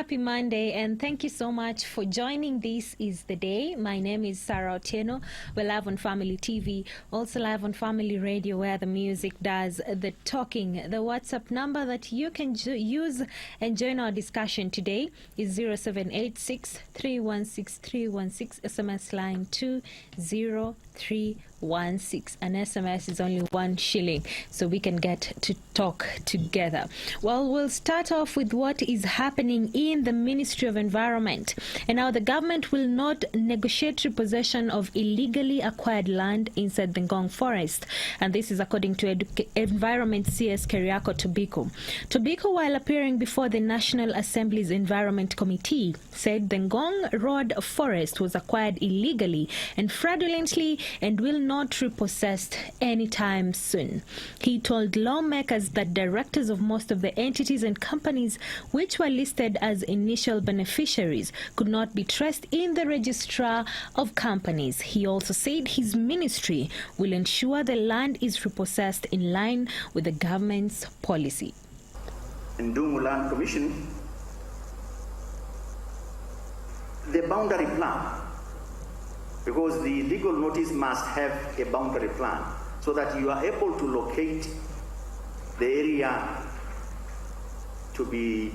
happy Monday, and thank you so much for joining. This is The Day. My name is Sarah Otieno. We're live on Family TV, also live on Family Radio, where the music does the talking. The WhatsApp number that you can use and join our discussion today is 0786 316 316, SMS line 20316. An SMS is only 1 shilling, so we can get to talk together. Well, we'll start off with what is happening in the Ministry of Environment. And now the government will not negotiate repossession of illegally acquired land inside the Ngong Forest. And this is according to Environment CS Keriako Tobiko. Tobiko, while appearing before the National Assembly's Environment Committee, said the Ngong Road Forest was acquired illegally and fraudulently and will not repossessed anytime soon. He told lawmakers that directors of most of the entities and companies which were listed as initial beneficiaries could not be traced in the registrar of companies. He also said his ministry will ensure the land is repossessed in line with the government's policy. In Ndungu Land Commission, the boundary plan, because the legal notice must have a boundary plan so that you are able to locate the area to be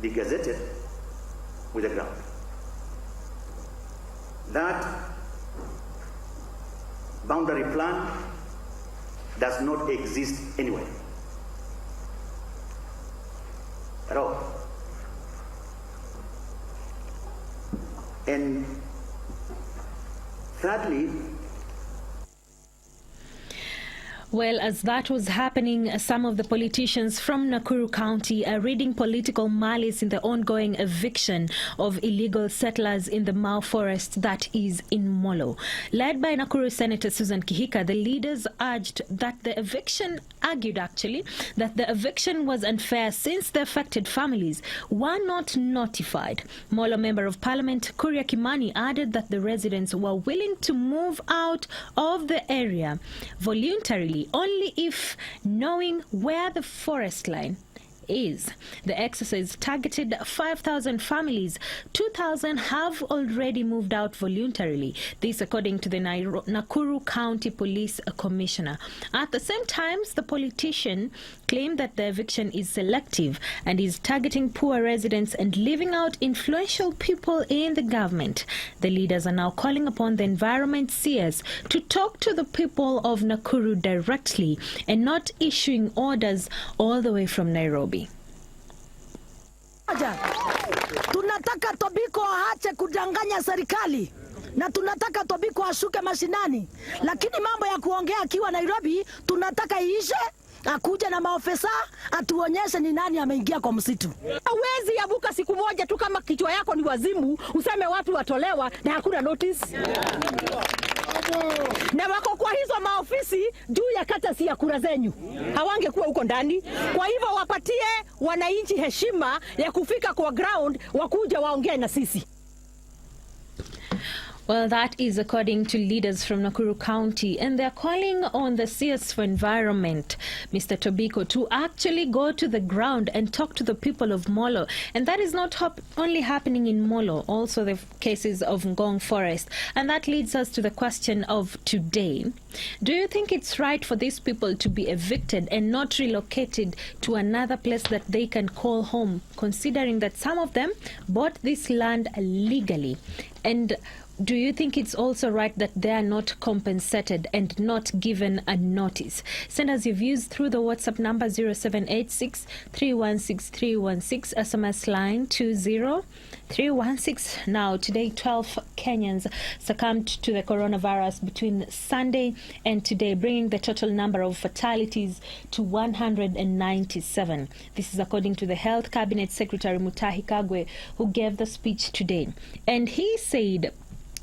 degazetted with the ground. That boundary plan does not exist anywhere at all. And thirdly, well, as that was happening, some of the politicians from Nakuru County are reading political malice in the ongoing eviction of illegal settlers in the Mau Forest that is in Molo. Led by Nakuru Senator Susan Kihika, the leaders argued that the eviction was unfair since the affected families were not notified. Molo Member of Parliament Kuria Kimani added that the residents were willing to move out of the area voluntarily only if knowing where the forest line is. The exercise targeted 5,000 families. 2,000 have already moved out voluntarily. This according to the Nakuru County Police Commissioner. At the same time, the politician claimed that the eviction is selective and is targeting poor residents and leaving out influential people in the government. The leaders are now calling upon the Environment CS to talk to the people of Nakuru directly and not issuing orders all the way from Nairobi. Tunataka Tobiko aache kudanganya serikali na tunataka Tobiko ashuke mashinani, lakini mambo ya kuongea akiwa Nairobi tunataka iishe, akuje na maofisa atuonyeshe ni nani ameingia kwa msitu. Hawezi abuka siku moja tu kama kichwa yako ni wazimu useme watu watolewa na hakuna notice. Na wako kwa hizo maofisi juu ya kata si ya kura zenyu, hawangekuwa huko ndani. Kwa hivyo wapatie wananchi heshima ya kufika kwa ground, wakuja waongee na sisi. Well, that is according to leaders from Nakuru County, and they're calling on the CS for Environment, Mr. Tobiko, to actually go to the ground and talk to the people of Molo. And that is not only happening in Molo, also the cases of Ngong Forest. And that leads us to the question of today. Do you think it's right for these people to be evicted and not relocated to another place that they can call home, considering that some of them bought this land legally? And do you think it's also right that they are not compensated and not given a notice? Send us your views through the WhatsApp number 0786 316 316, SMS line 20316. Now, today, 12 Kenyans succumbed to the coronavirus between Sunday and today, bringing the total number of fatalities to 197. This is according to the Health Cabinet Secretary Mutahi Kagwe, who gave the speech today. And he said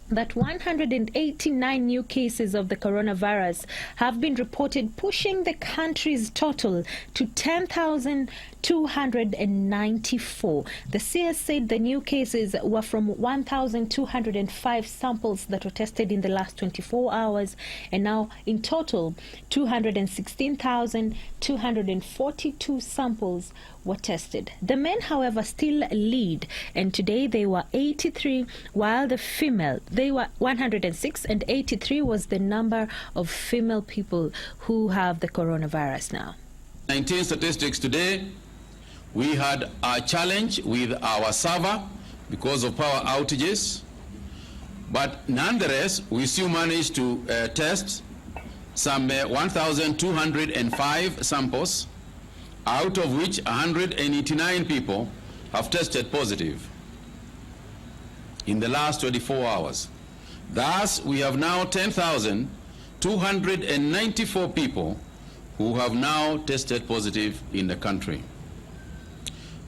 that 189 new cases of the coronavirus have been reported, pushing the country's total to 10,294. The CS said the new cases were from 1,205 samples that were tested in the last 24 hours, and now in total 216,242 samples were tested. The men, however, still lead, and today they were 83, while the female, they were 106, and 83 was the number of female people who have the coronavirus now. 19 statistics today. We had a challenge with our server because of power outages, but nonetheless, we still managed to test some 1,205 samples, out of which 189 people have tested positive in the last 24 hours. Thus, we have now 10,294 people who have now tested positive in the country.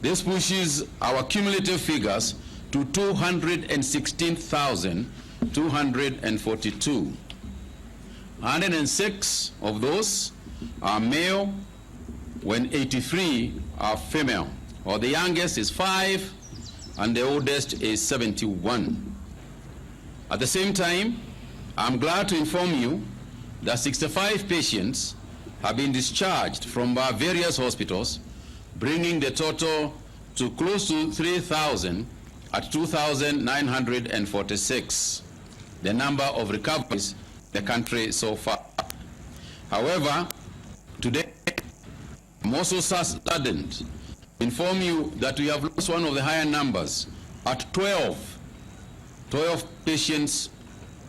This pushes our cumulative figures to 216,242. 106 of those are male, when 83 are female, or the youngest is 5 and the oldest is 71. At the same time, I'm glad to inform you that 65 patients have been discharged from our various hospitals, bringing the total to close to 3,000 at 2,946, the number of recoveries in the country so far. However, today, I'm also saddened to inform you that we have lost one of the higher numbers at 12. 12 patients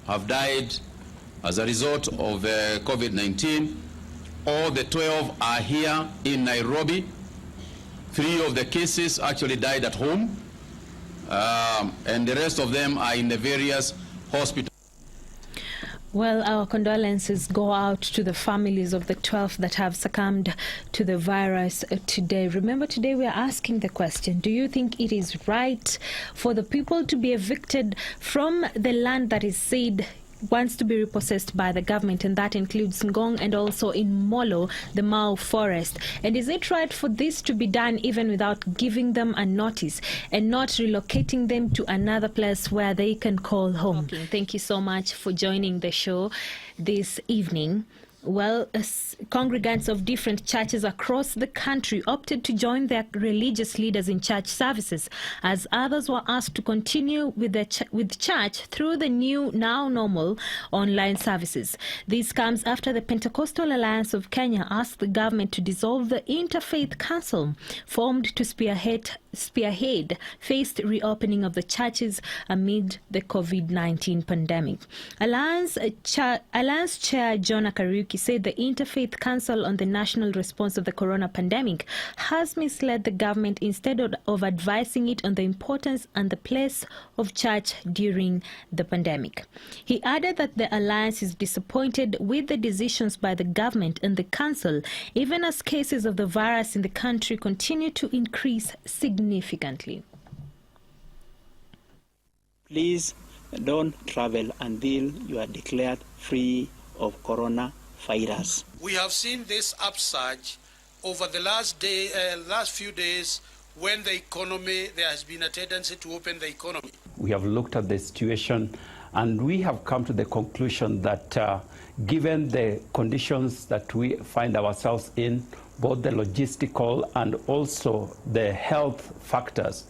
have died as a result of COVID-19. All the 12 are here in Nairobi. 3 of the cases actually died at home, and the rest of them are in the various hospitals. Well, our condolences go out to the families of the 12 that have succumbed to the virus today. Remember, today we are asking the question, do you think it is right for the people to be evicted from the land that is said wants to be repossessed by the government, and that includes Ngong and also in Molo, the Mau forest? And is it right for this to be done even without giving them a notice and not relocating them to another place where they can call home? Thank you so much for joining the show this evening. Well, congregants of different churches across the country opted to join their religious leaders in church services, as others were asked to continue with church through the new, now normal, online services. This comes after the Pentecostal Alliance of Kenya asked the government to dissolve the Interfaith Council, formed to spearhead phased reopening of the churches amid the COVID-19 pandemic. Alliance Chair John Kariuki said the Interfaith Council on the national response of the corona pandemic has misled the government instead of advising it on the importance and the place of church during the pandemic. He added that the alliance is disappointed with the decisions by the government and the council, even as cases of the virus in the country continue to increase significantly. Please don't travel until you are declared free of coronavirus. We have seen this upsurge over the last few days when the economy, there has been a tendency to open the economy. We have looked at the situation and we have come to the conclusion that given the conditions that we find ourselves in, both the logistical and also the health factors,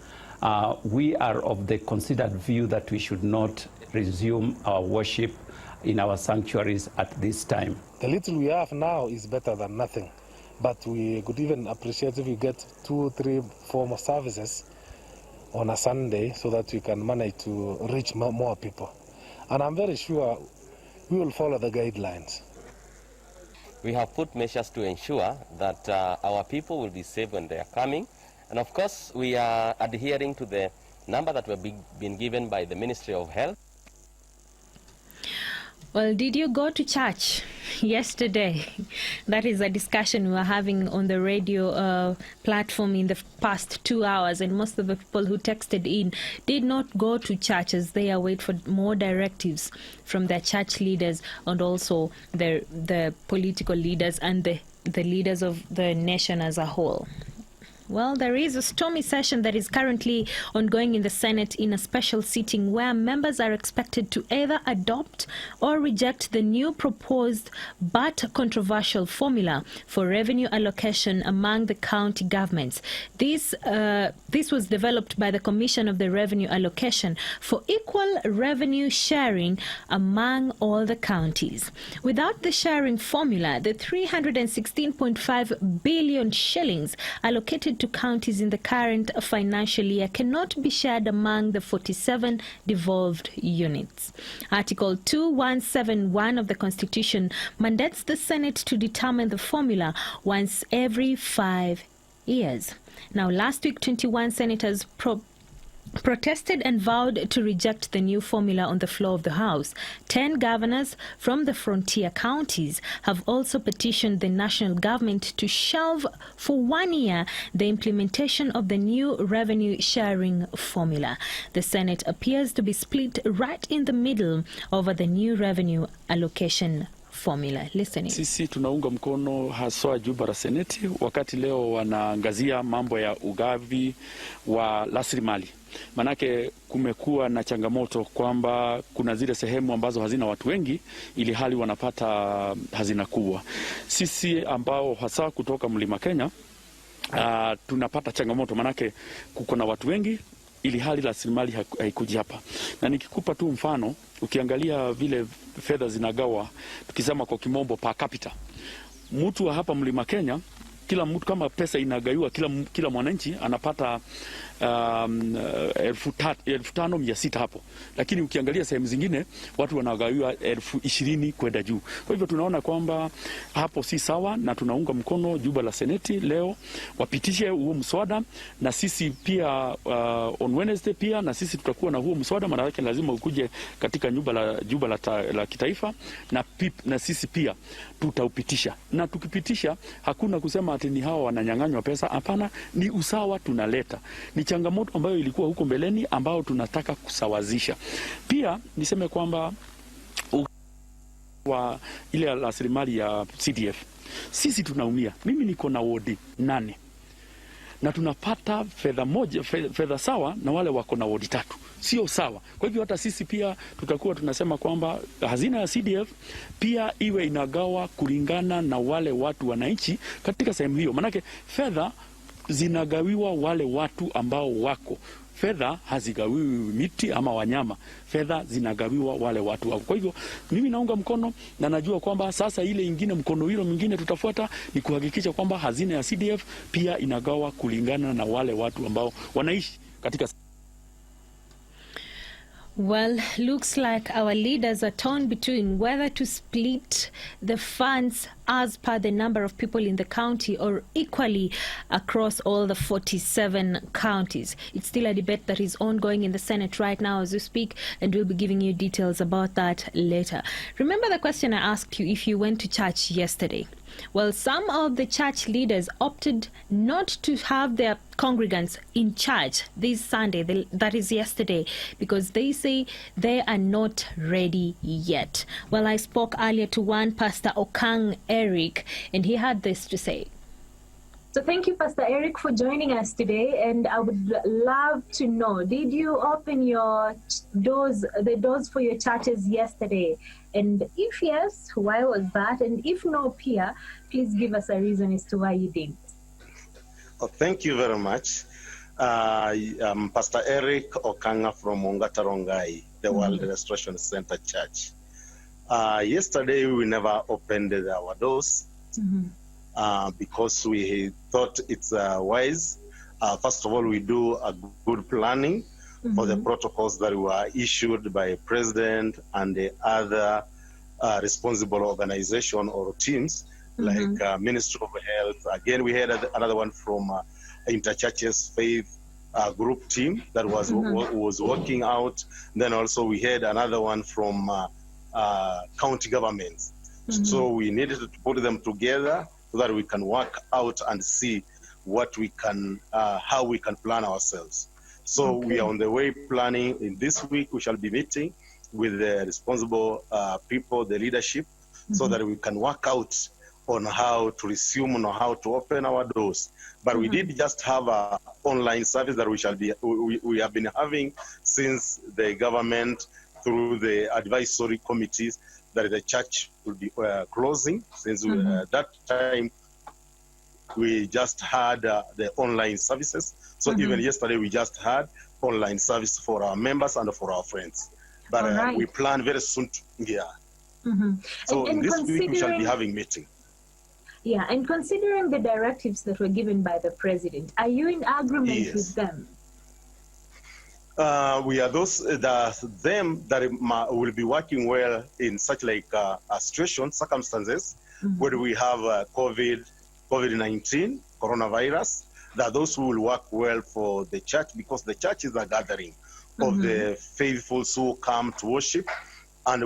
we are of the considered view that we should not resume our worship in our sanctuaries at this time. The little we have now is better than nothing, but we could even appreciate if we get 2, 3, 4 more services on a Sunday so that we can manage to reach more people. And I'm very sure we will follow the guidelines. We have put measures to ensure that our people will be safe when they are coming. And of course, we are adhering to the number that we've been given by the Ministry of Health. Well, did you go to church yesterday? That is a discussion we were having on the radio platform in the past 2 hours, and most of the people who texted in did not go to church as they await for more directives from their church leaders and also the political leaders and the leaders of the nation as a whole. Well, there is a stormy session that is currently ongoing in the Senate in a special sitting where members are expected to either adopt or reject the new proposed but controversial formula for revenue allocation among the county governments. This was developed by the Commission of the Revenue Allocation for equal revenue sharing among all the counties. Without the sharing formula, the 316.5 billion shillings allocated to counties in the current financial year cannot be shared among the 47 devolved units. Article 2171 of the Constitution mandates the Senate to determine the formula once every 5 years. Now, last week, 21 senators protested and vowed to reject the new formula on the floor of the House. 10 governors from the frontier counties have also petitioned the national government to shelve for 1 year the implementation of the new revenue sharing formula. The Senate appears to be split right in the middle over the new revenue allocation formula. Listening. Sisi tunaunga mkono haswa Juba la Seneti wakati leo wanaangazia mambo ya ugavi wa rasilimali. Manake kumekuwa na changamoto kwamba kuna zile sehemu ambazo hazina watu wengi ili hali wanapata hazina kubwa. Sisi ambao hasa kutoka Mlima Kenya tunapata changamoto manake kuko na watu wengi ili hali rasilimali haikuji hapa. Na nikikupa tu mfano, ukiangalia vile fedha zinagawa, tukisema kwa kimombo per capita, mtu wa hapa Mlima Kenya, kila mtu kama pesa inagaiwa kila mwananchi anapata 15,600 hapo, lakini ukiangalia sehemu zingine watu wanagawiwa 20,000 kwenda juu. Kwa hivyo tunaona kwamba hapo si sawa, na tunaunga mkono Juba la Seneti leo wapitishe huo mswada, na sisi pia on Wednesday pia na sisi tutakuwa na huo mswada, maana yake lazima ukuje katika Juba la kitaifa, na sisi pia tutaupitisha. Na tukipitisha hakuna kusema ati ni hawa wananyang'anywa pesa, hapana, ni usawa tunaleta. Ni changamoto ambayo ilikuwa huko mbeleni ambao tunataka kusawazisha. Pia niseme kwamba wa ile rasilimali ya CDF sisi tunaumia. Mimi niko na wodi 8 na tunapata fedha sawa na wale wako na wodi 3. Sio sawa. Kwa hivyo hata sisi pia tutakuwa tunasema kwamba hazina ya CDF pia iwe inagawa kulingana na wale watu wananchi katika sehemu hiyo. Manake fedha zinagawiwa wale watu ambao wako. Fedha hazigawiwi miti ama wanyama. Fedha zinagawiwa wale watu wako. Kwa hivyo mimi naunga mkono, na najua kwamba sasa ile ingine mkono hilo mwingine tutafuata ni kuhakikisha kwamba hazina ya CDF pia inagawa kulingana na wale watu ambao wanaishi katika. Well, looks like our leaders are torn between whether to split the funds as per the number of people in the county or equally across all the 47 counties. It's still a debate that is ongoing in the Senate right now as we speak, and we'll be giving you details about that later. Remember the question I asked you if you went to church yesterday? Well, some of the church leaders opted not to have their congregants in church this Sunday, that is yesterday, because they say they are not ready yet. Well, I spoke earlier to one Pastor Okang Eric, and he had this to say. So thank you, Pastor Eric, for joining us today. And I would love to know, did you open the doors for your churches yesterday? And if yes, why was that? And if no, Pia, please give us a reason as to why you didn't. Oh, thank you very much. I'm Pastor Eric Okanga from Ongatarongai, the World Restoration Center Church. Yesterday, we never opened our doors because we thought it's wise. First of all, we do a good planning for the protocols that were issued by President and the other responsible organization or teams like Ministry of Health. Again, we had another one from Interchurches Faith group team that was working out. Then also we had another one from county governments. So we needed to put them together so that we can work out and see what we can, how we can plan ourselves. So we are on the way planning. In this week, we shall be meeting with the responsible people, the leadership, so that we can work out on how to resume, on how to open our doors. But we did just have an online service that we have been having since the government, through the advisory committees, that the church will be closing. Since that time, we just had the online services. So even yesterday, we just had online service for our members and for our friends. But we plan very soon. So And this week, we shall be having meeting. Yeah, and considering the directives that were given by the president, are you in agreement with them? We are them that will be working well in such like a situation, circumstances, where we have COVID-19, coronavirus, that those who will work well for the church, because the church is a gathering of the faithful who come to worship, and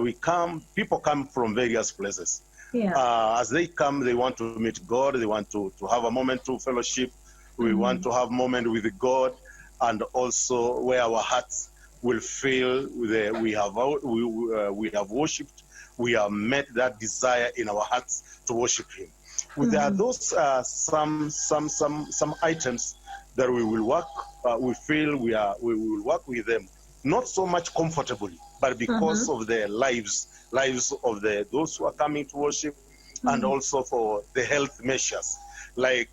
people come from various places. As they come, they want to meet God, they want to have a moment to fellowship, we want to have a moment with God, and also where our hearts will feel we have worshipped, we have met that desire in our hearts to worship Him. There are those some items that we will work. We feel we will work with them, not so much comfortably, but because of the lives of those who are coming to worship, and also for the health measures. Like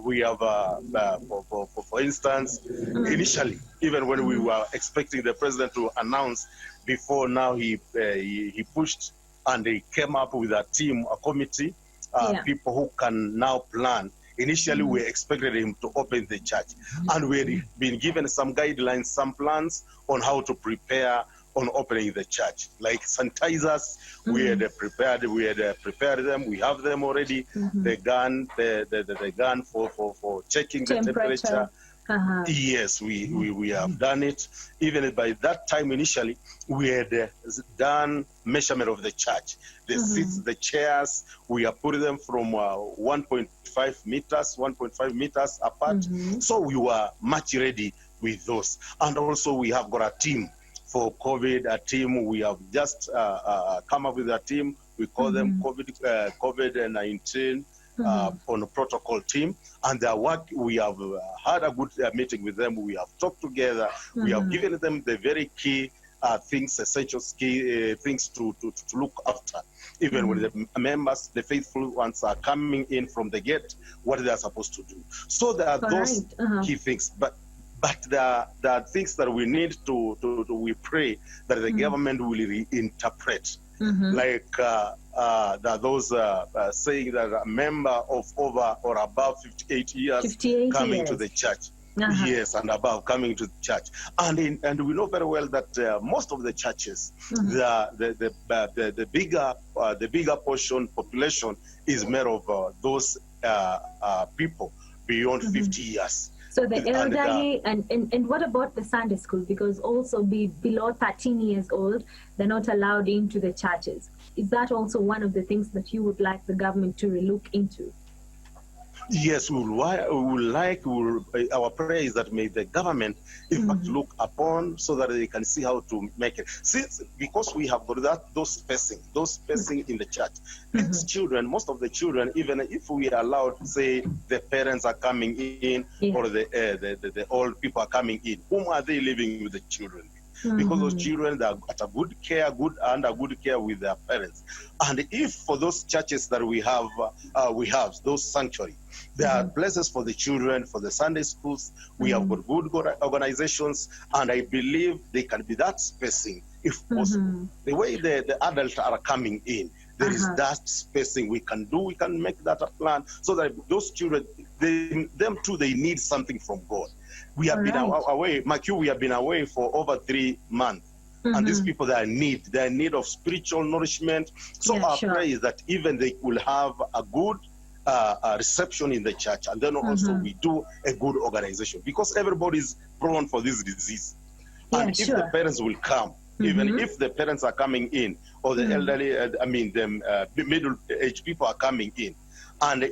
we have, for instance, initially, even when we were expecting the president to announce, before now he pushed and he came up with a team, a committee, people who can now plan. Initially, we expected him to open the church, and we had been given some guidelines, some plans on how to prepare on opening the church, like sanitizers. We had prepared them. We have them already. The gun for checking the temperature. Yes, we have done it. Even by that time, initially, we had done measurement of the church. The seats, the chairs, we have put them from 1.5 meters apart. So we were much ready with those. And also we have got a team for COVID, a team. We have just come up with a team. We call them COVID-19 on a protocol team. And their work, we have had a good meeting with them. We have talked together. We have given them the very key things, essential key things to look after. Even when the members, the faithful ones, are coming in from the gate, what they are supposed to do. So there are those key things. But there are things that we need we pray that the government will reinterpret. Like there are those saying that a member of over or above 58 years coming to the church. Yes, and above coming to the church. And we know very well that most of the churches, the bigger population is made of those people beyond 50 years. So the elderly, and what about the Sunday school? Because also below 13 years old, they're not allowed into the churches. Is that also one of the things that you would like the government to look into? Yes, our prayer is that may the government, in fact, look upon so that they can see how to make it. Because we have got those spacing in the church. These children, most of the children, even if we are allowed, say the parents are coming in or the old people are coming in, whom are they living with the children? Because those children, they are at a good care with their parents. And if for those churches that we have those sanctuary, there are places for the children, for the Sunday schools. We have got good organizations, and I believe they can be that spacing if possible. The way the adults are coming in, there is that spacing we can do. We can make that a plan so that those children, them too, they need something from God. We have been away, Makiu, we have been away for over 3 months. And these people, they are in need of spiritual nourishment. So our prayer is that even they will have a good reception in the church, and then also we do a good organization, because everybody is prone for this disease. And if the parents will come, even if the parents are coming in or the elderly, the middle-aged people are coming in, and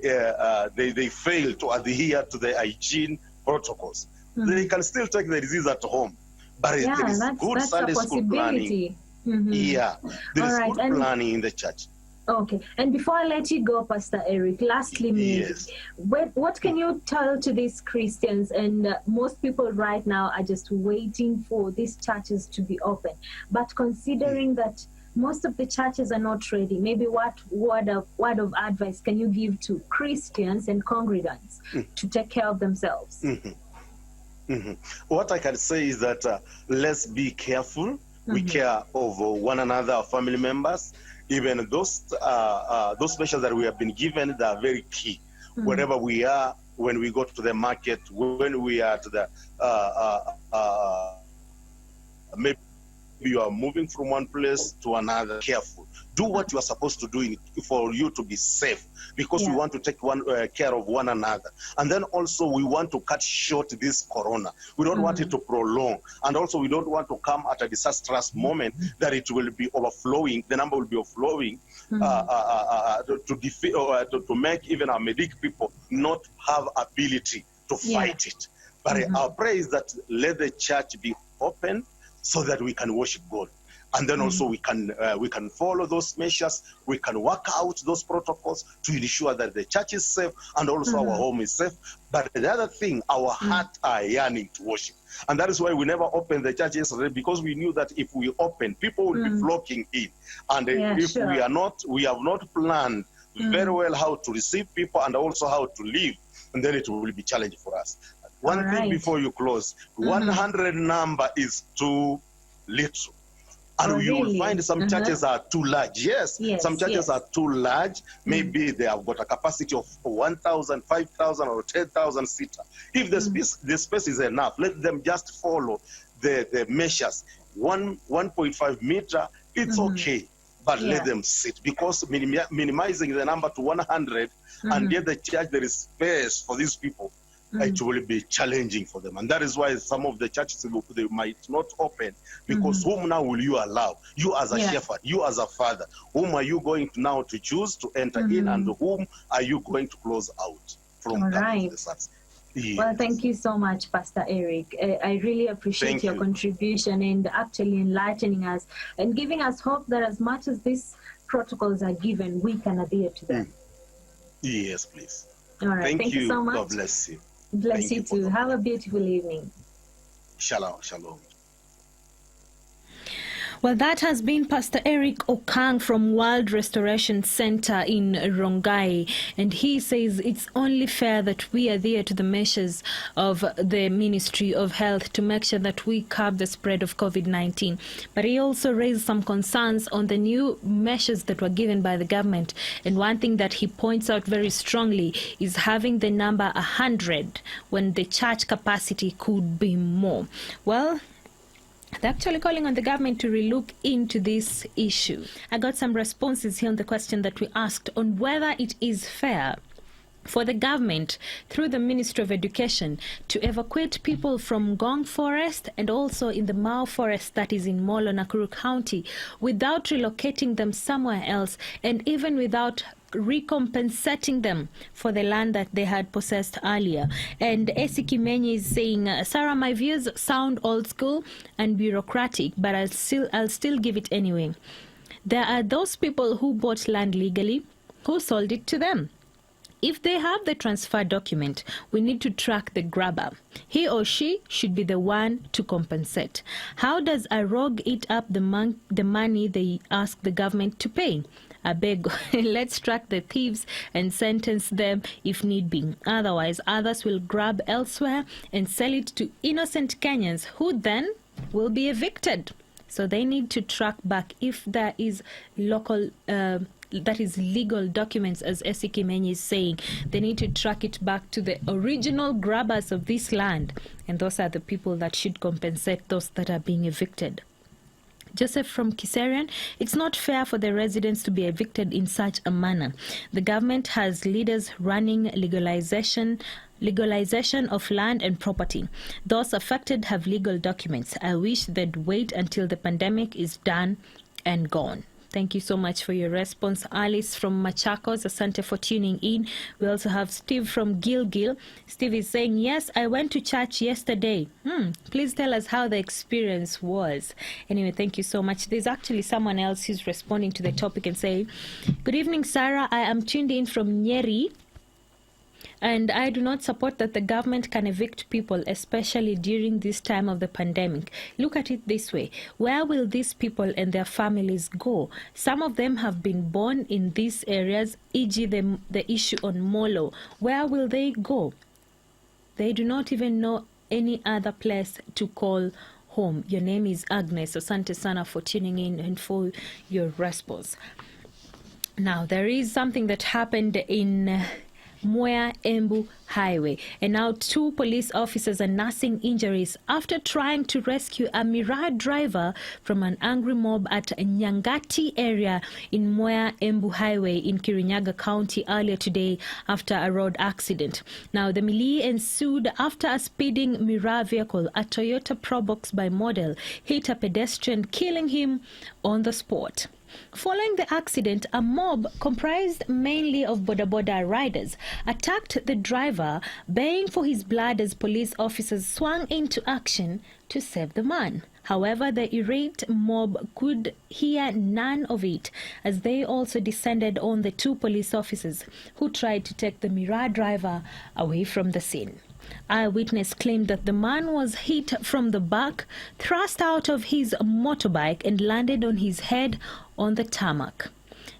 they fail to adhere to the hygiene protocols, they can still take the disease at home. But there is good Sunday school planning. Yeah, there is good planning in the church. Okay, and before I let you go, Pastor Eric, lastly, what can you tell to these Christians? And most people right now are just waiting for these churches to be open. But considering that most of the churches are not ready, maybe what word of advice can you give to Christians and congregants to take care of themselves? What I can say is that let's be careful. We care of one another, our family members. Even those measures that we have been given, they are very key. Wherever we are, when we go to the market, when we are to the maybe you are moving from one place to another, careful. Do what you are supposed to do for you to be safe, because we want to take care of one another. And then also we want to cut short this corona. We don't want it to prolong. And also we don't want to come at a disastrous moment that it will be overflowing, the number will be overflowing to make even our medic people not have ability to fight it. But our prayer is that let the church be open so that we can worship God. And then also we can follow those measures, we can work out those protocols to ensure that the church is safe and also our home is safe. But the other thing, our heart are yearning to worship. And that is why we never opened the church yesterday, because we knew that if we open, people will be flocking in. And we have not planned very well how to receive people and also how to live, and then it will be challenging for us. One thing before you close, 100 number is too little. And you will find some churches are too large. Some churches are too large. Maybe they have got a capacity of 1,000, 5,000, or 10,000 seater. If the space is enough, let them just follow the measures. 1.5 meter, it's okay, but let them sit, because minimizing the number to 100 and yet the church there is space for these people. It will be challenging for them. And that is why some of the churches, they might not open, because whom now will you allow? You as a shepherd, you as a father, whom are you going to now to choose to enter in, and whom are you going to close out from the service? Well, thank you so much, Pastor Eric. I really appreciate your contribution and actually enlightening us and giving us hope that as much as these protocols are given, we can adhere to them. Yes, please. All right. Thank you so much. God bless you. Bless you too. Have a beautiful evening. Shalom, shalom. Well, that has been Pastor Eric Okang from World Restoration Center in Rongai. And he says it's only fair that we adhere to the measures of the Ministry of Health to make sure that we curb the spread of COVID-19. But he also raised some concerns on the new measures that were given by the government. And one thing that he points out very strongly is having the number 100 when the church capacity could be more. Well, they're actually calling on the government to relook into this issue. I got some responses here on the question that we asked on whether it is fair for the government, through the Ministry of Education, to evacuate people from Ngong Forest and also in the Mao Forest that is in Molo, Nakuru County, without relocating them somewhere else, and even without recompensating them for the land that they had possessed earlier. And Esi Kimenyi is saying, Sarah, my views sound old school and bureaucratic, but I'll still give it anyway. There are those people who bought land legally, who sold it to them. If they have the transfer document, we need to track the grabber. He or she should be the one to compensate. How does a rogue eat up the money they ask the government to pay? I beg, let's track the thieves and sentence them if need be. Otherwise, others will grab elsewhere and sell it to innocent Kenyans who then will be evicted. So they need to track back if there is local that is legal documents, as Esi Kimenyi is saying. They need to track it back to the original grabbers of this land, and those are the people that should compensate those that are being evicted. Joseph from Kiserian, it's not fair for the residents to be evicted in such a manner. The government has leaders running legalization legalization of land and property. Those affected have legal documents. I wish they'd wait until the pandemic is done and gone. Thank you so much for your response. Alice from Machakos, asante for tuning in. We also have Steve from Gilgil. Steve is saying, yes, I went to church yesterday. Please tell us how the experience was. Anyway, thank you so much. There's actually someone else who's responding to the topic and saying, good evening, Sarah. I am tuned in from Nyeri. And I do not support that the government can evict people, especially during this time of the pandemic. Look at it this way. Where will these people and their families go? Some of them have been born in these areas, e.g. the issue on Molo. Where will they go? They do not even know any other place to call home. Your name is Agnes. Asante sana for tuning in and for your response. Now, there is something that happened in Mwea Embu Highway, and now 2 police officers are nursing injuries after trying to rescue a Miraa driver from an angry mob at Nyangati area in Mwea Embu Highway in Kirinyaga County earlier today after a road accident. Now, the melee ensued after a speeding Miraa vehicle, a Toyota Probox by model, hit a pedestrian, killing him on the spot. Following the accident, a mob comprised mainly of boda boda riders attacked the driver, baying for his blood as police officers swung into action to save the man. However, the irate mob could hear none of it as they also descended on the 2 police officers who tried to take the Miraa driver away from the scene. Eyewitness claimed that the man was hit from the back, thrust out of his motorbike and landed on his head on the tarmac.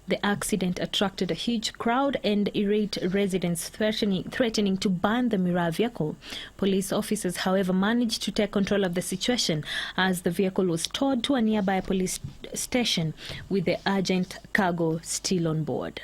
The accident attracted a huge crowd and irate residents threatening to ban the Miraa vehicle. Police officers, however, managed to take control of the situation as the vehicle was towed to a nearby police station with the urgent cargo still on board.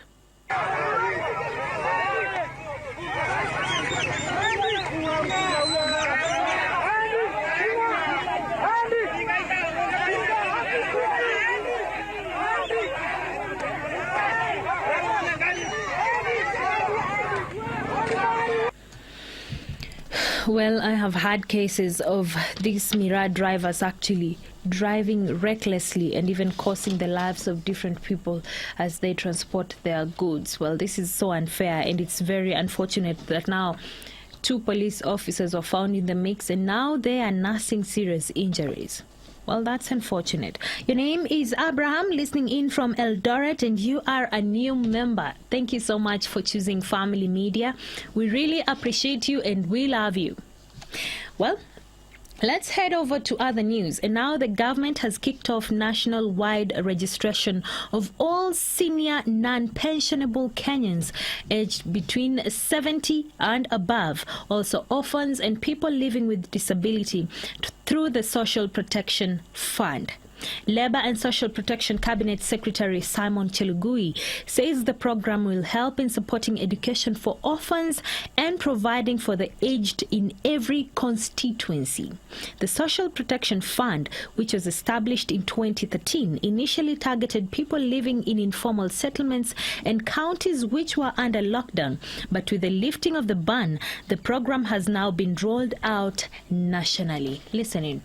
Well, I have had cases of these Miraa drivers actually driving recklessly and even causing the lives of different people as they transport their goods. Well, this is so unfair, and it's very unfortunate that now 2 police officers were found in the mix and now they are nursing serious injuries. Well, that's unfortunate. Your name is Abraham, listening in from Eldoret, and you are a new member. Thank you so much for choosing Family Media. We really appreciate you and we love you. Well, let's head over to other news. And now the government has kicked off national-wide registration of all senior non-pensionable Kenyans aged between 70 and above, also orphans and people living with disability, through the Social Protection Fund. Labour and Social Protection Cabinet Secretary Simon Chelugui says the program will help in supporting education for orphans and providing for the aged in every constituency. The Social Protection Fund, which was established in 2013, initially targeted people living in informal settlements and counties which were under lockdown. But with the lifting of the ban, the program has now been rolled out nationally. Listen in.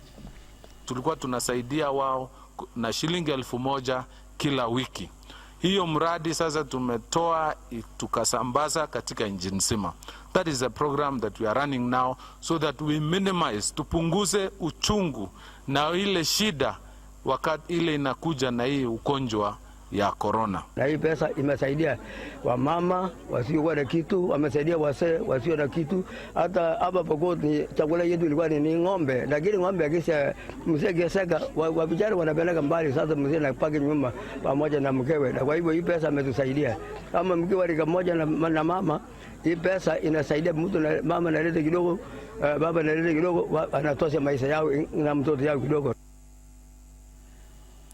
Tulikuwa tunasaidia wao na shilingi 1,000 kila wiki. Hiyo mradi sasa tumetoa tukasambaza katika nchi nzima. That is a program that we are running now so that we minimize, tupunguze uchungu na ile shida wakati ile inakuja na hii ugonjwa ya corona. Na hii pesa imesaidia wamama wasio na kitu, wamesaidia wazee wasio na kitu. Hata hapa Pokot ni chakula yetu ilikuwa ni ng'ombe, lakini ng'ombe akisha mzee geseka wavijana wanapeleka mbali, sasa mzee anapaki nyuma pamoja na mkewe. Na kwa hivyo hii pesa imetusaidia. Kama mkiwa rika moja na mama, hii pesa inasaidia mtu, na mama analeta kidogo, baba analeta kidogo, anatosha maisha yao na mtoto yao kidogo.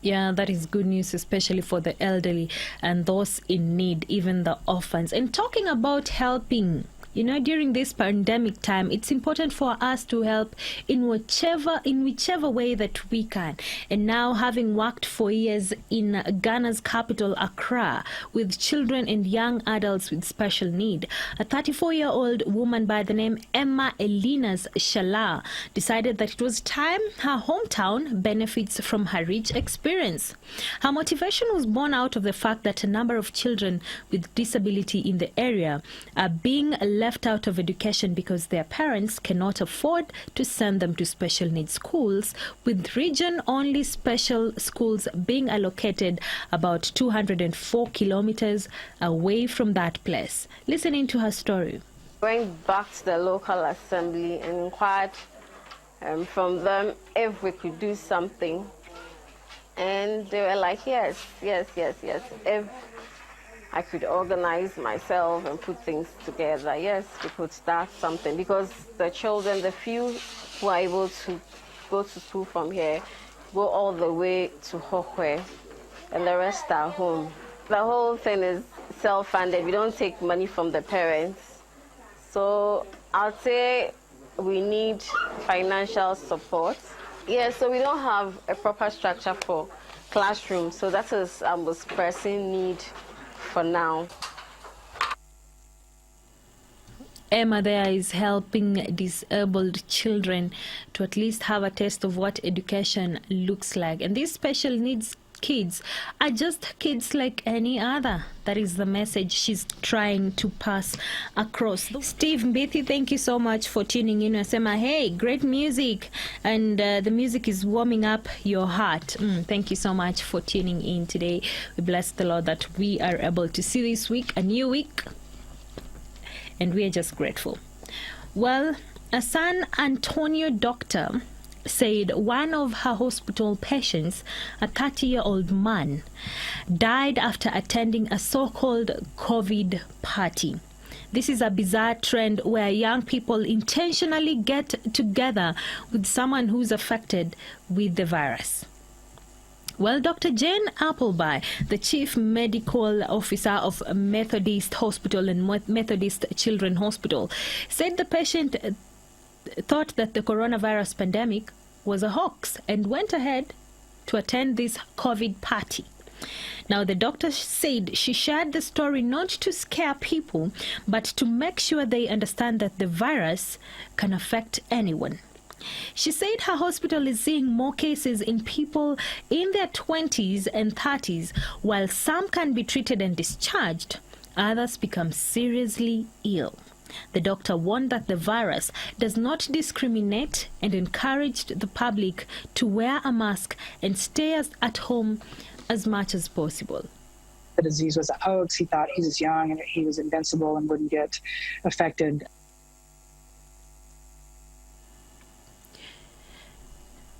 Yeah, that is good news, especially for the elderly and those in need, even the orphans. And talking about helping You know, during this pandemic time, it's important for us to help in whichever way that we can. And now, having worked for years in Ghana's capital, Accra, with children and young adults with special need, a 34-year-old woman by the name Emma Elinas Shala decided that it was time her hometown benefits from her rich experience. Her motivation was born out of the fact that a number of children with disability in the area are being left out of education because their parents cannot afford to send them to special needs schools, with region-only special schools being allocated about 204 kilometers away from that place. Listening to her story. Went back to the local assembly and inquired from them if we could do something. And they were like, yes. If I could organize myself and put things together, yes, we could start something. Because the children, the few who are able to go to school from here, go all the way to Hokwe, and the rest are home. The whole thing is self-funded. We don't take money from the parents. So I'll say we need financial support. Yeah, so we don't have a proper structure for classrooms. So that is our most pressing need for now. Emma there is helping disabled children to at least have a taste of what education looks like. And these special needs kids are just kids like any other. That is the message she's trying to pass across. Steve Mbithi, thank you so much for tuning in. Nasema, hey, great music, and the music is warming up your heart. Thank you so much for tuning in today. We bless the Lord that we are able to see this week, a new week, and we are just grateful. Well, a San Antonio doctor said one of her hospital patients, a 30-year-old man, died after attending a so-called COVID party. This is a bizarre trend where young people intentionally get together with someone who's affected with the virus. Well, Dr. Jane Appleby, the Chief Medical Officer of Methodist Hospital and Methodist Children's Hospital, said the patient thought that the coronavirus pandemic was a hoax and went ahead to attend this COVID party. Now, the doctor said she shared the story not to scare people, but to make sure they understand that the virus can affect anyone. She said her hospital is seeing more cases in people in their 20s and 30s. While some can be treated and discharged, others become seriously ill. The doctor warned that the virus does not discriminate and encouraged the public to wear a mask and stay at home as much as possible. The disease was a hoax. He thought he was young and he was invincible and wouldn't get affected.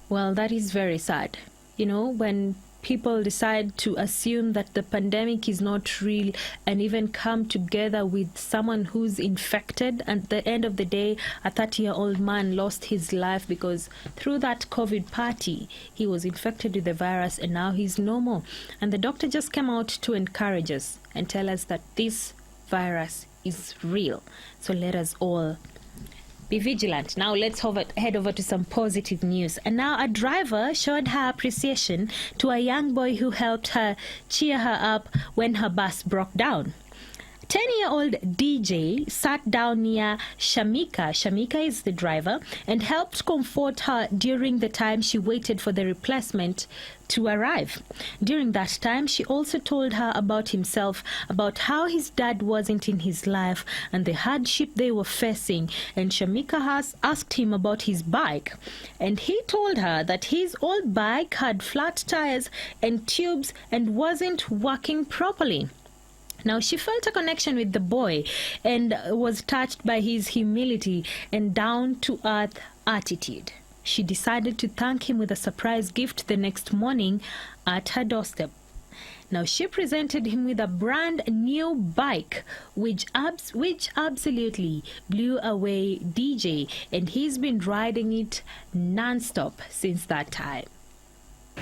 Well, that is very sad. You know, when people decide to assume that the pandemic is not real and even come together with someone who's infected. At the end of the day, a 30-year-old man lost his life because through that COVID party, he was infected with the virus and now he's no more. And the doctor just came out to encourage us and tell us that this virus is real. So let us all be vigilant. Now let's head over to some positive news. And now a driver showed her appreciation to a young boy who helped her cheer her up when her bus broke down. 10-year-old DJ sat down near Shamika. Shamika is the driver, and helped comfort her during the time she waited for the replacement to arrive. During that time, she also told her about himself, about how his dad wasn't in his life and the hardship they were facing. And Shamika has asked him about his bike, and he told her that his old bike had flat tires and tubes and wasn't working properly. Now, she felt a connection with the boy and was touched by his humility and down-to-earth attitude. She decided to thank him with a surprise gift the next morning at her doorstep. Now, she presented him with a brand new bike, which absolutely blew away DJ, and he's been riding it non-stop since that time.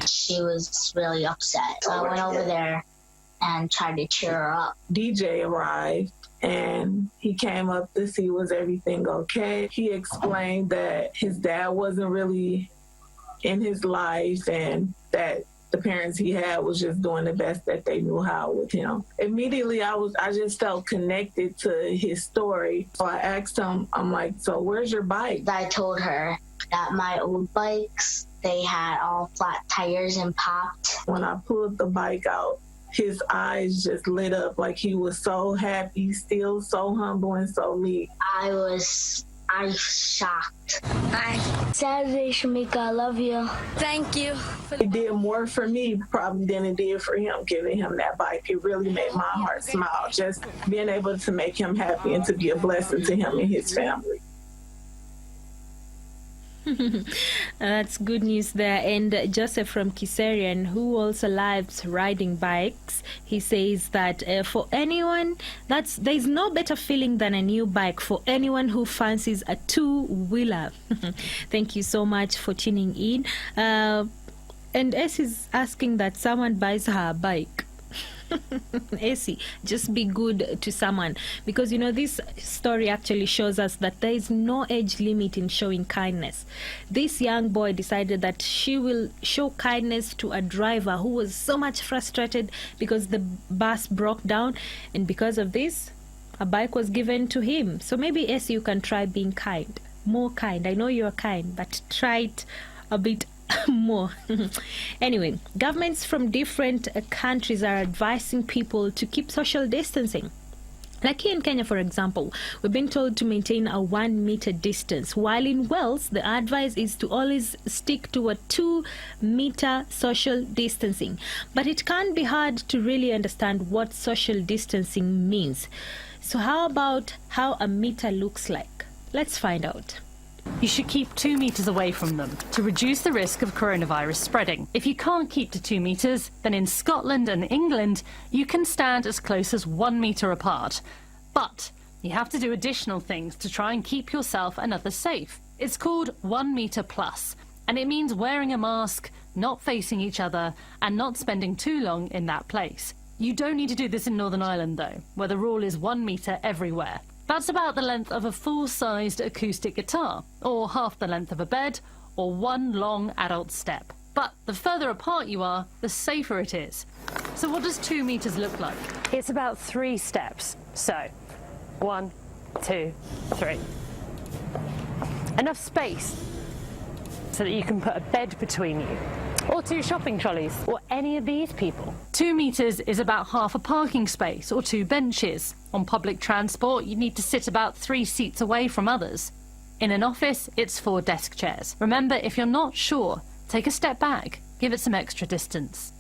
She was really upset. So I went over there and try to cheer her up. DJ arrived and he came up to see was everything okay. He explained that his dad wasn't really in his life and that the parents he had was just doing the best that they knew how with him. Immediately, I just felt connected to his story. So I asked him, I'm like, so where's your bike? I told her that my old bikes, they had all flat tires and popped. When I pulled the bike out, his eyes just lit up like he was so happy, still so humble and so meek. I was shocked. Hi. Saturday, Shamika, I love you. Thank you. It did more for me probably than it did for him, giving him that bike. It really made my heart smile, just being able to make him happy and to be a blessing to him and his family. That's good news there. And Joseph from Kiserian, who also loves riding bikes, he says that for anyone, there's no better feeling than a new bike for anyone who fancies a two-wheeler. Thank you so much for tuning in. And S is asking that someone buys her a bike. Essie, just be good to someone, because you know this story actually shows us that there is no age limit in showing kindness. This young boy decided that she will show kindness to a driver who was so much frustrated because the bus broke down, and because of this a bike was given to him. So maybe Essie, you can try being kind, more kind. I know you're kind, but try it a bit more. Anyway, governments from different countries are advising people to keep social distancing. Like here in Kenya, for example, we've been told to maintain a 1 meter distance, while in Wales, the advice is to always stick to a 2 meter social distancing. But it can be hard to really understand what social distancing means. So how about how a meter looks like? Let's find out. You should keep 2 meters away from them to reduce the risk of coronavirus spreading. If you can't keep to 2 meters, then in Scotland and England, you can stand as close as 1 meter apart. But you have to do additional things to try and keep yourself and others safe. It's called 1 meter plus, and it means wearing a mask, not facing each other, and not spending too long in that place. You don't need to do this in Northern Ireland, though, where the rule is 1 meter everywhere. That's about the length of a full-sized acoustic guitar, or half the length of a bed, or one long adult step. But the further apart you are, the safer it is. So what does 2 meters look like? It's about 3 steps. So, 1, 2, 3. Enough space so that you can put a bed between you, or 2 shopping trolleys, or any of these people. 2 meters is about half a parking space, or 2 benches. On public transport, you need to sit about 3 seats away from others. In an office, it's 4 desk chairs. Remember, if you're not sure, take a step back, give it some extra distance.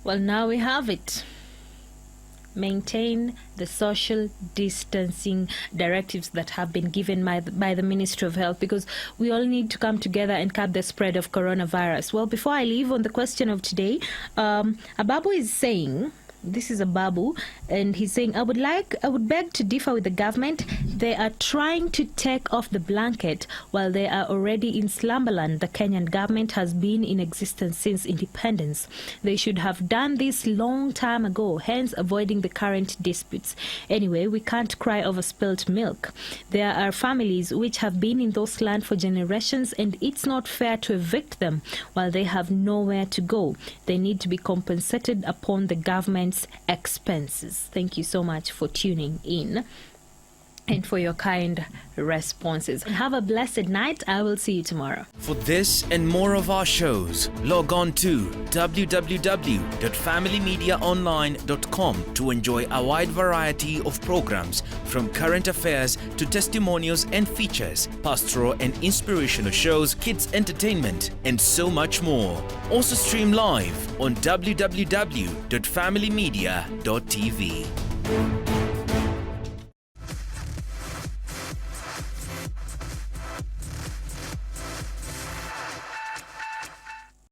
Well, now we have it. Maintain the social distancing directives that have been given by the Ministry of Health, because we all need to come together and curb the spread of coronavirus. Well, before I leave on the question of today, Ababu is saying, this is Ababu, and he's saying, I would beg to differ with the government. They are trying to take off the blanket while they are already in slumberland. The Kenyan government has been in existence since independence. They should have done this long time ago, hence avoiding the current disputes. Anyway, we can't cry over spilt milk. There are families which have been in those lands for generations, and it's not fair to evict them while they have nowhere to go. They need to be compensated upon the government's expenses. Thank you so much for tuning in and for your kind responses. Have a blessed night. I will see you tomorrow. For this and more of our shows, log on to www.familymediaonline.com to enjoy a wide variety of programs, from current affairs to testimonials and features, pastoral and inspirational shows, kids entertainment, and so much more. Also stream live on www.familymedia.tv.